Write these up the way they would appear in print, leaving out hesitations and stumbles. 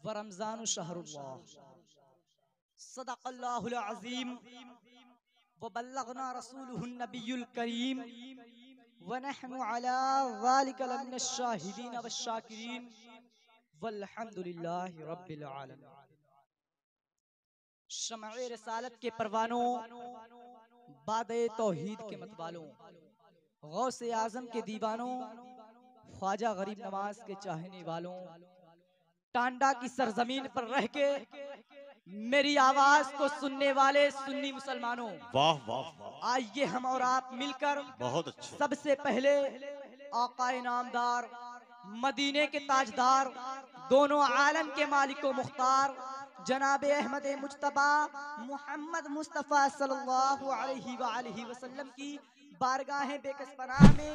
व रमज़ान शहरुल्लाह सदक़ल्लाहुल अज़ीम व बल्लगना रसूलुहुन नबियुल करीम व नहनु अला ज़ालिका लमिनश शाहिदीन वश्शाकिरीन वल्हम्दुलिल्लाहि रब्बिल आलमीन। शमए रिसालत के परवानों, बादे तौहीद के मतवालों, गौसे आजम के दीवानों, ख्वाजा गरीब नवाज के चाहने वालों, टांडा की सरजमीन पर रह के मेरी आवाज को सुनने वाले सुन्नी मुसलमानों, वाह वाह वाह, आइए हम और आप मिलकर बहुत अच्छे। सबसे पहले आकाए नामदार, मदीने के ताजदार, दोनों आलम के मालिको मुख्तार जनाबे अहमद मुज्तबा मोहम्मद मुस्तफ़ा सल्लल्लाहु अलैहि वसल्लम की बारगाह बेकस पनाह में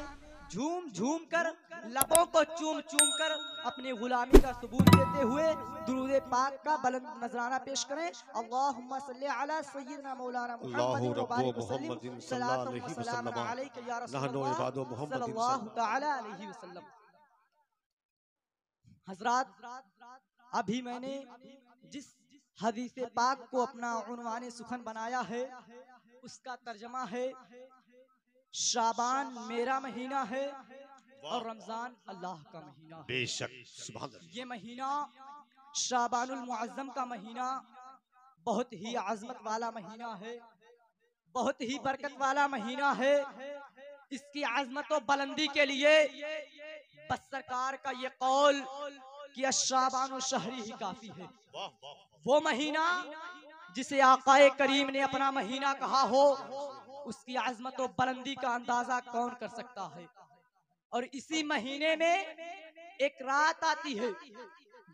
झूम झूम कर, लबों को चूम चूम कर अपनी गुलामी का सबूत देते हुए दुरूद पाक का बुलंद नजराना पेश करें। अल्लाहुम्मा सल्ली अला सय्यिदना मौलाना मुहम्मद व बारिक वसल्लिम सल्लल्लाहु अलैहि या रसूलल्लाह सल्लल्लाहु तआला अलैहि वसल्लम। हजरात, अभी मैंने जिस हदीस पाक को अपना उन्वाने सुखन बनाया है उसका तर्जमा है शाबान मेरा महीना है और रमजान अल्लाह का महीना है। बेशक सुभान अल्लाह। ये महीना शाबानुल मुअज्जम का महीना बहुत ही अजमत वाला महीना है, बहुत ही बरकत वाला महीना है। इसकी अजमत और बुलंदी के लिए बस सरकार का ये कौल कि शाबानुल शहरी ही काफी है। वो महीना जिसे आकाए करीम ने अपना महीना कहा हो, उसकी अजमत और बुलंदी का अंदाजा कौन कर सकता है। और इसी महीने में एक रात आती है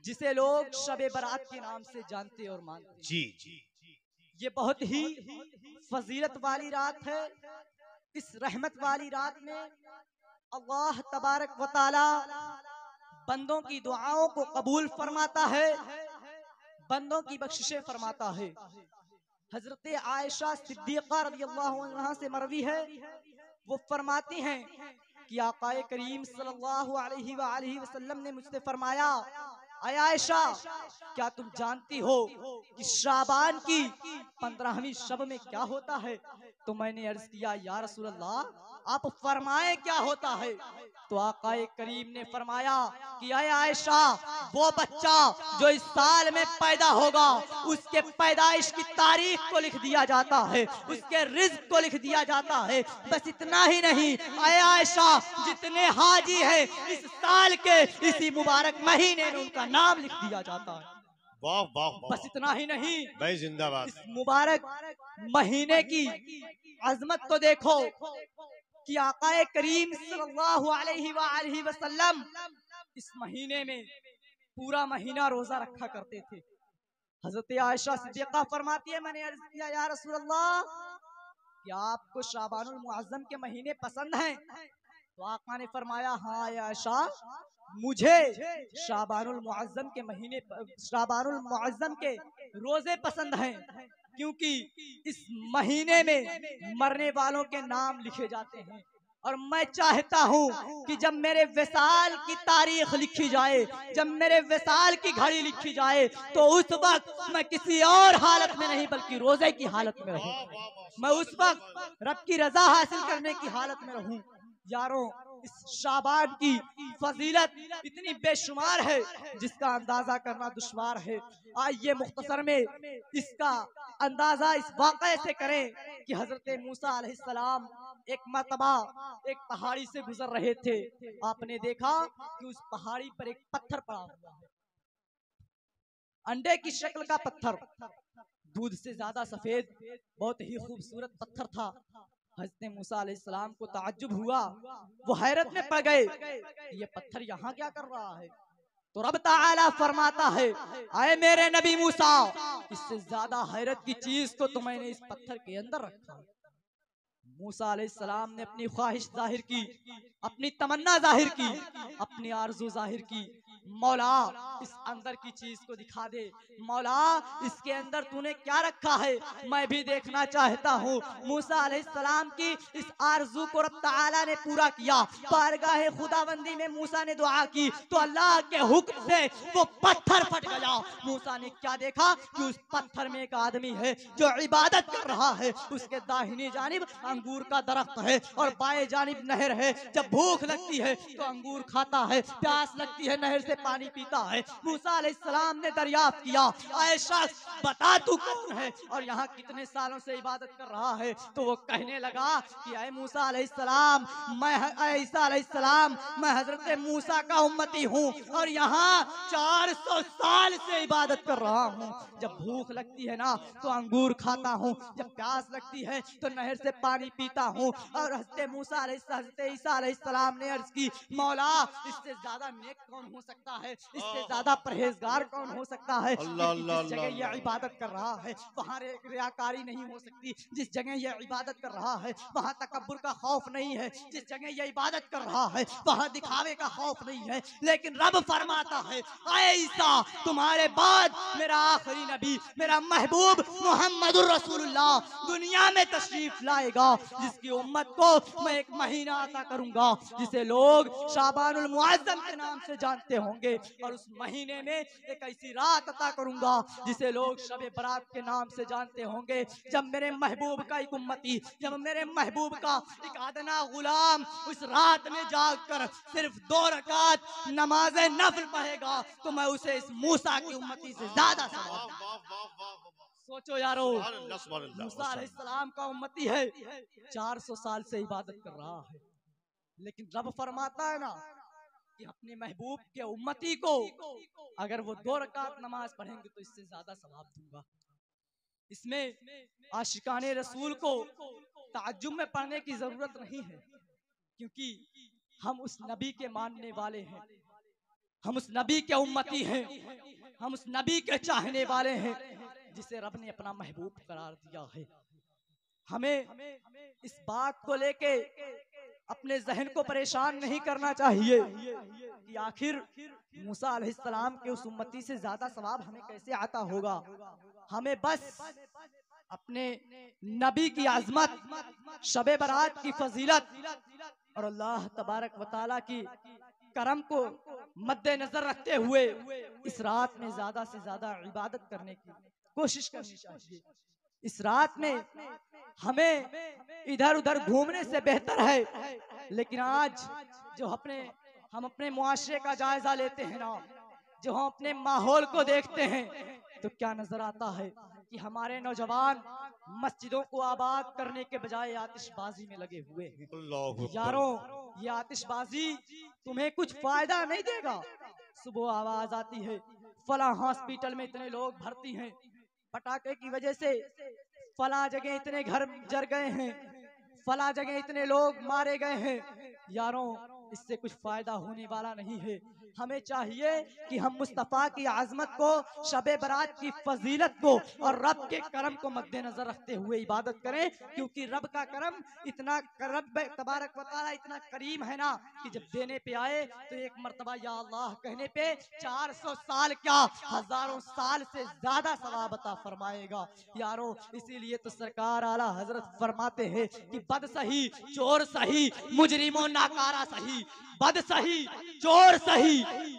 जिसे लोग शबे बारात के नाम से जानते और मानते। जी जी, ये बहुत ही फजीलत वाली रात है। इस रहमत वाली रात में अल्लाह तबारक व तआला बंदों की दुआओं को कबूल फरमाता है, बंदों की बख्शिशें फरमाता है। हजरत आयशा सिद्दीक़ा रज़ियल्लाहु अन्हा से मरवी है, वो फरमाती हैं कि आकाए करीम सल्लल्लाहु अलैहि वसल्लम ने मुझसे फरमाया, आयशा क्या तुम जानती हो कि शाबान की 15वीं शब में क्या होता है? तो मैंने अर्ज किया, या रसूल अल्लाह आप फरमाए क्या होता है? तो आकाए करीम ने फरमाया कि आयशा, वो बच्चा जो इस साल में पैदा होगा उसके पैदाइश की तारीख को लिख दिया जाता है, उसके रिज्क को लिख दिया जाता है। बस इतना ही नहीं आयशा, जितने हाजी हैं इस साल के इसी मुबारक महीने में उनका नाम लिख दिया जाता है। वाह वाह वाह। बस इतना ही नहीं, भाई जिंदाबाद। इस मुबारक महीने की अजमत को देखो कि आकाए करीम सल्लल्लाहु अलैहि वसल्लम इस महीने में पूरा महीना रोजा रखा करते थे। हजरत आयशा सिद्दीक़ा फरमाती है, मैंने अर्ज किया, या रसूल अल्लाह क्या आपको शाबानुल मुअज्जम के महीने पसंद हैं? तो आका ने फरमाया, हाँ आयशा, मुझे शाबानुल मुअज्जम के महीने, शाबानुल मुअज्जम के रोजे पसंद हैं, क्योंकि इस महीने में मरने वालों के नाम लिखे जाते हैं। और मैं चाहता हूँ कि जब मेरे विसाल की तारीख लिखी जाए, जब मेरे विसाल की घड़ी लिखी जाए, तो उस वक्त मैं किसी और हालत में नहीं बल्कि रोजे की हालत में रहूं। मैं उस वक्त रब की रजा हासिल करने की हालत में रहूं। यारों, इस शाबान की फजीलत इतनी बेशुमार है जिसका अंदाजा करना दुश्वार है। आइए मुख्तसर में इसका अंदाजा इस वाक़े से करें कि हजरत मूसा अलैहिस्सलाम एक मरतबा एक पहाड़ी से गुजर रहे थे। आपने देखा कि उस पहाड़ी पर एक पत्थर पड़ा हुआ है, अंडे की शक्ल का पत्थर, दूध से ज्यादा सफेद, बहुत ही खूबसूरत पत्थर था। हज़रत मूसा अलैहिस्सलाम को ताज्जुब हुआ, वो हैरत में पड़ गए, ये पत्थर यहाँ क्या कर रहा है? तो रब ताला फरमाता है, आए मेरे नबी मूसा, इससे ज्यादा हैरत की चीज को तो मैंने इस पत्थर के अंदर रखा है। मूसा अलैहिस्सलाम ने अपनी ख्वाहिश जाहिर की, अपनी तमन्ना जाहिर की, अपनी आरज़ू जाहिर की, मौला इस अंदर की चीज को दिखा दे, मौला इसके अंदर तूने क्या रखा है, मैं भी देखना चाहता हूँ। मूसा अलैहिस्सलाम की इस आरज़ू को रब ताला ने पूरा किया। बारगाह खुदाबंदी में मूसा ने दुआ की तो अल्लाह के हुक्म से वो पत्थर फट गया। गया। मूसा ने क्या देखा कि उस पत्थर में एक आदमी है जो इबादत कर रहा है, उसके दाहिनी जानिब अंगूर का दरख्त है और बाएं जानिब नहर है। जब भूख लगती है तो अंगूर खाता है, प्यास लगती है नहर से पानी पीता है। मूसा अलैहिस्सलाम ने दरियाफ्त किया, ऐ शख्स बता तू कौन है और यहाँ कितने सालों से इबादत कर रहा है। तो वो कहने लगा कि ऐ मूसा अलैहिस्सलाम, मैं ईसा अलैहिस्सलाम, मैं हजरत मूसा का उम्मती हूँ और यहाँ 400 साल से इबादत कर रहा हूँ। जब भूख लगती है ना तो अंगूर खाता हूँ, जब प्यास लगती है तो नहर से पानी पीता हूँ। और हजरत ईसा अलैहिस्सलाम ने अर्ज की, मौला इससे ज्यादा नेक कौन हो सकता है, इससे ज्यादा परहेजगार कौन हो सकता है। अल्लाह क्योंकि अल्लाह जिस जगह अल्लाह ये इबादत कर रहा है वहाँ रियाकारी नहीं हो सकती, जिस जगह ये इबादत कर रहा है वहाँ तकब्बुर का खौफ नहीं है, जिस जगह ये इबादत कर रहा है वहाँ दिखावे का खौफ नहीं है। लेकिन रब फरमाता है, ऐ ईसा तुम्हारे बाद मेरा आखिरी नबी, मेरा महबूब मुहम्मदुर रसूलुल्लाह दुनिया में तशरीफ लाएगा, जिसकी उम्मत को मैं एक महीना अता करूंगा जिसे लोग शाबानुल मुअज्जम के नाम से जानते होंगे। और उस महीने में एक ऐसी रात अता करूंगा जिसे लोग शबे बरात के नाम से जानते होंगे। जब मेरे महबूब का एक उम्मती, जब मेरे महबूब का एक आदना गुलाम उस रात में जाग कर सिर्फ 2 रकात नमाज नफल पढ़ेगा तो मैं उसे इस मूसा की उम्मती से ज्यादा सवाब। सोचो यारो, मूसा अलैहिस्सलाम का उम्मती है, 400 साल से इबादत कर रहा है, लेकिन रब फरमाता है ना कि अपने महबूब के उम्मती को अगर वो 2 रकात नमाज पढ़ेंगे तो इससे ज्यादा सवाब दूंगा। इसमें आशिकाने रसूल को ताज्जुब में पढ़ने की जरूरत नहीं है, क्योंकि हम उस नबी के मानने वाले हैं, हम उस नबी के उम्मती हैं, हम उस नबी के चाहने वाले हैं जिसे रब ने अपना महबूब करार दिया है। हमें इस बात को लेके अपने जहन को परेशान नहीं करना चाहिए कि आखिर मूसा अलैहिस्सलाम के उस उम्मती से ज्यादा सवाब हमें कैसे आता होगा। हमें बस अपने नबी की आजमत, शबे बरात की फजीलत और अल्लाह तबारक व तआला की करम को मद्देनजर रखते हुए इस रात में ज्यादा से ज्यादा इबादत करने की कोशिश करनी चाहिए। इस रात में हमें इधर उधर घूमने से बेहतर है, लेकिन आज जो हम अपने मुआशरे का जायजा लेते हैं ना, जो हम अपने माहौल को देखते हैं तो क्या नजर आता है कि हमारे नौजवान मस्जिदों को आबाद करने के बजाय आतिशबाजी में लगे हुए हैं। यारों, ये आतिशबाजी तुम्हें कुछ फायदा नहीं देगा। सुबह आवाज आती है फला हॉस्पिटल में इतने लोग भर्ती हैं, पटाखे की वजह से फला जगह इतने घर जर गए हैं, फला जगह इतने लोग मारे गए हैं। यारों, इससे कुछ फायदा होने वाला नहीं है। हमें चाहिए कि हम मुस्तफ़ा की आज़मत को, शबे बरात की फजीलत को और रब के करम को मद्देनजर रखते हुए इबादत करें, क्योंकि रब का करम इतना, रब तबारक व तआला इतना करीम है ना कि जब देने पे आए तो एक मर्तबा या अल्लाह कहने पे 400 साल क्या, हजारों साल से ज्यादा सवाब अता फरमाएगा। यारों, इसीलिए तो सरकार आला हजरत फरमाते हैं कि बद सही, चोर सही, मुजरिमों नाकारा सही, बद सही, चोर सही,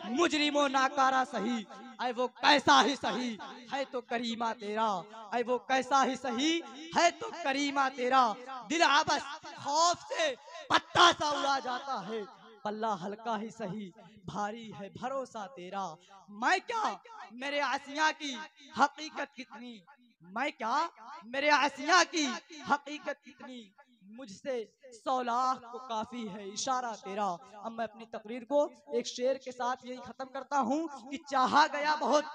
मुजरिमों नाकारा सही, ऐ वो कैसा ही सही है तो करीमा तेरा, ऐ वो कैसा ही सही है तो करीमा तेरा। दिल आबस खौफ से पत्ता सा उड़ा जाता है, पल्ला हल्का ही सही भारी है भरोसा तेरा। मैं क्या मेरे आसिया की हकीकत कितनी, मैं क्या मेरे आसिया की हकीकत कितनी, मुझसे 100 लाख को काफी है इशारा तेरा। अब मैं अपनी तकरीर को एक शेर के साथ यही खत्म करता हूँ कि चाहा गया बहुत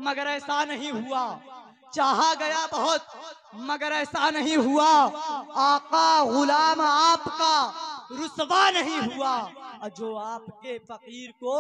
मगर ऐसा नहीं हुआ, चाहा गया बहुत मगर ऐसा नहीं हुआ, आका गुलाम आपका रुसवा नहीं हुआ, जो आपके फकीर को